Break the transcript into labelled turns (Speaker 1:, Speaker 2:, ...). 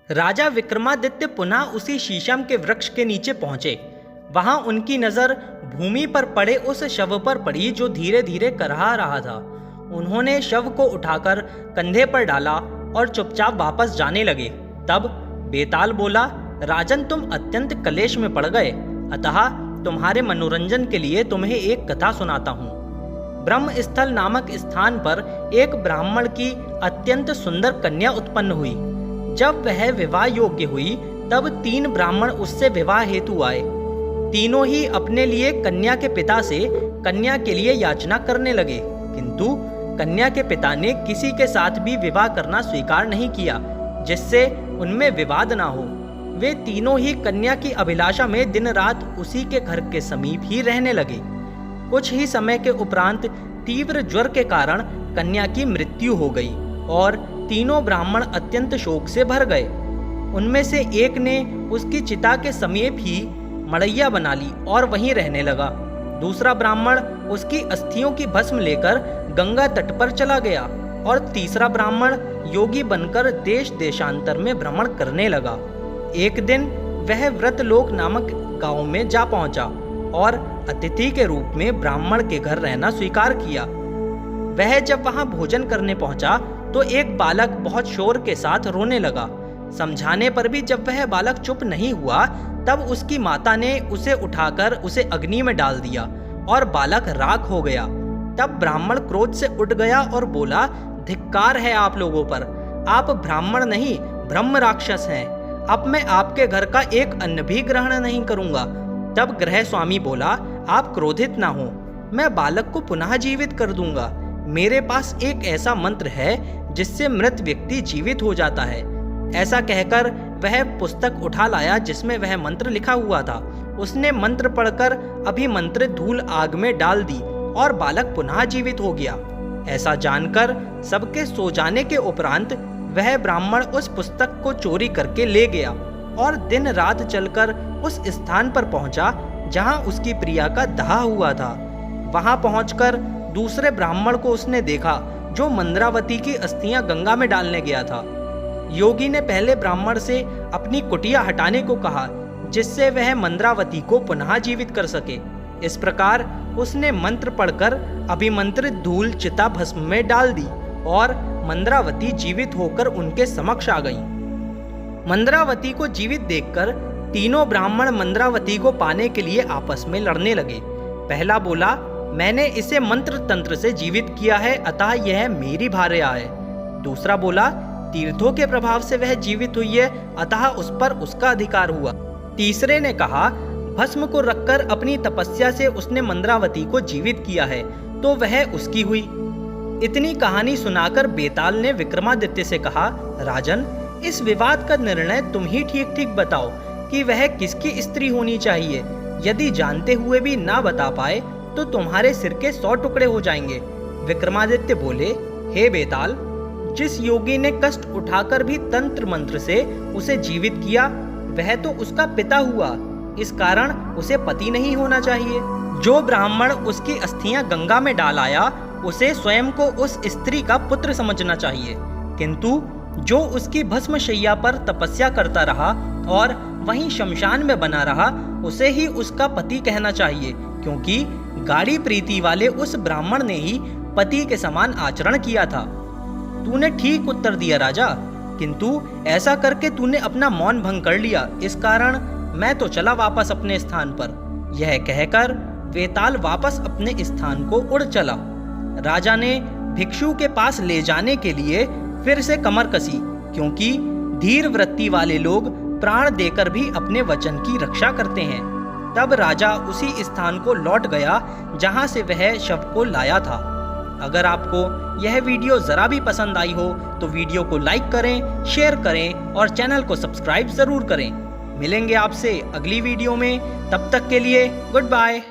Speaker 1: राजा विक्रमादित्य पुनः उसी शीशम के वृक्ष के नीचे पहुंचे। वहां उनकी नजर भूमि पर पड़े उस शव पर पड़ी जो धीरे धीरे करहा रहा था। उन्होंने शव को उठाकर कंधे पर डाला और चुपचाप वापस जाने लगे। तब बेताल बोला, राजन, तुम अत्यंत क्लेश में पड़ गए, अतः तुम्हारे मनोरंजन के लिए तुम्हें एक कथा सुनाता हूँ। ब्रह्मस्थल नामक स्थान पर एक ब्राह्मण की अत्यंत सुंदर कन्या उत्पन्न हुई। जब वह विवाह योग्य हुई तब 3 ब्राह्मण उससे विवाह हेतु आए। तीनों ही अपने लिए कन्या के पिता से कन्या के लिए याचना करने लगे, किंतु कन्या के पिता ने किसी के साथ भी विवाह करना स्वीकार नहीं किया, जिससे उनमें विवाद ना हो। वे तीनों ही कन्या की अभिलाषा में दिन रात उसी के घर के समीप ही रहने लगे। कुछ ही समय के उपरांत तीव्र ज्वर के कारण कन्या की मृत्यु हो गई और तीनों ब्राह्मण अत्यंत शोक से भर गए। उनमें से एक ने उसकी चिता के समीप ही मड़ैया बना ली और वहीं रहने लगा। दूसरा ब्राह्मण उसकी अस्थियों की भस्म लेकर गंगा तट पर चला गया और तीसरा ब्राह्मण योगी बनकर देश देशांतर में भ्रमण करने लगा। एक दिन वह व्रतलोक नामक गांव में जा पहुंचा और अतिथि के रूप में ब्राह्मण के घर रहना स्वीकार किया। वह जब वहां भोजन करने पहुंचा तो एक बालक बहुत शोर के साथ रोने लगा। समझाने पर भी जब वह बालक चुप नहीं हुआ तब उसकी माता ने उसे उठाकर उसे अग्नि में डाल दिया और बालक राख हो गया। तब ब्राह्मण क्रोध से उठ गया और बोला, धिक्कार है आप लोगों पर, आप ब्राह्मण नहीं ब्रह्म राक्षस हैं। अब मैं आपके घर का एक अन्न भी ग्रहण नहीं करूंगा। तब गृह स्वामी बोला, आप क्रोधित ना हो, मैं बालक को पुनः जीवित कर दूंगा। मेरे पास एक ऐसा मंत्र है जिससे मृत व्यक्ति जीवित हो जाता है। ऐसा कहकर वह पुस्तक उठा लाया जिसमें वह मंत्र लिखा हुआ था। उसने मंत्र पढ़कर अभिमंत्रित धूल आग में डाल दी और बालक पुनः जीवित हो गया। ऐसा जानकर सबके सो जाने के उपरांत वह ब्राह्मण उस पुस्तक को चोरी करके ले गया और दिन रात चलकर उस स्थान पर पहुंचा जहां उसकी प्रिया का दाह हुआ था। वहां पहुंचकर दूसरे ब्राह्मण को उसने देखा जो मंद्रावती की अस्थियां गंगा में डालने गया था। योगी ने पहले ब्राह्मण से अपनी कुटिया हटाने को कहा जिससे वह मंद्रावती को पुनः जीवित कर सके। इस प्रकार उसने मंत्र पढ़कर अभिमंत्रित धूल चिता भस्म में डाल दी और मंद्रावती जीवित होकर उनके समक्ष आ गई। मंद्रावती को जीवित देखकर तीनों ब्राह्मण मंद्रावती को पाने के लिए आपस में लड़ने लगे। पहला बोला, मैंने इसे मंत्र तंत्र से जीवित किया है, अतः यह मेरी भार्या है। दूसरा बोला, तीर्थों के प्रभाव से वह जीवित हुई है, अतः उस पर उसका अधिकार हुआ। तीसरे ने कहा, भस्म को रखकर अपनी तपस्या से उसने मंद्रावती को जीवित किया है, तो वह उसकी हुई। इतनी कहानी सुनाकर बेताल ने विक्रमादित्य से कहा, राजन, इस विवाद का निर्णय तुम ही ठीक ठीक बताओ कि वह किसकी स्त्री होनी चाहिए। यदि जानते हुए भी ना बता पाए तो तुम्हारे सिर के 100 टुकड़े हो जाएंगे। विक्रमादित्य बोले, हे बेताल, जिस योगी ने कष्ट उठाकर भी तंत्र मंत्र से उसे जीवित किया वह तो उसका पिता हुआ, इस कारण उसे पति नहीं होना चाहिए। जो ब्राह्मण उसकी अस्थियां गंगा में डाल आया उसे स्वयं को उस स्त्री का पुत्र समझना चाहिए, किंतु जो उसकी भस्म शैया पर तपस्या करता रहा और वहीं शमशान में बना रहा उसे ही उसका पति कहना चाहिए, क्योंकि गाढ़ी प्रीति वाले उस ब्राह्मण ने ही पति के समान आचरण किया था। तूने ठीक उत्तर दिया राजा, किंतु ऐसा करके तूने अपना मौन भंग कर लिया, इस कारण मैं तो चला वापस अपने स्थान पर। यह कहकर वेताल वापस अपने स्थान को उड़ चला। राजा ने भिक्षु के पास ले जाने के लिए फिर से कमर कसी, क्योंकि धीर वृत्ति वाले लोग प्राण देकर भी अपने वचन की रक्षा करते हैं। तब राजा उसी स्थान को लौट गया जहां से वह शव को लाया था। अगर आपको यह वीडियो जरा भी पसंद आई हो तो वीडियो को लाइक करें, शेयर करें और चैनल को सब्सक्राइब जरूर करें। मिलेंगे आपसे अगली वीडियो में, तब तक के लिए गुड बाय।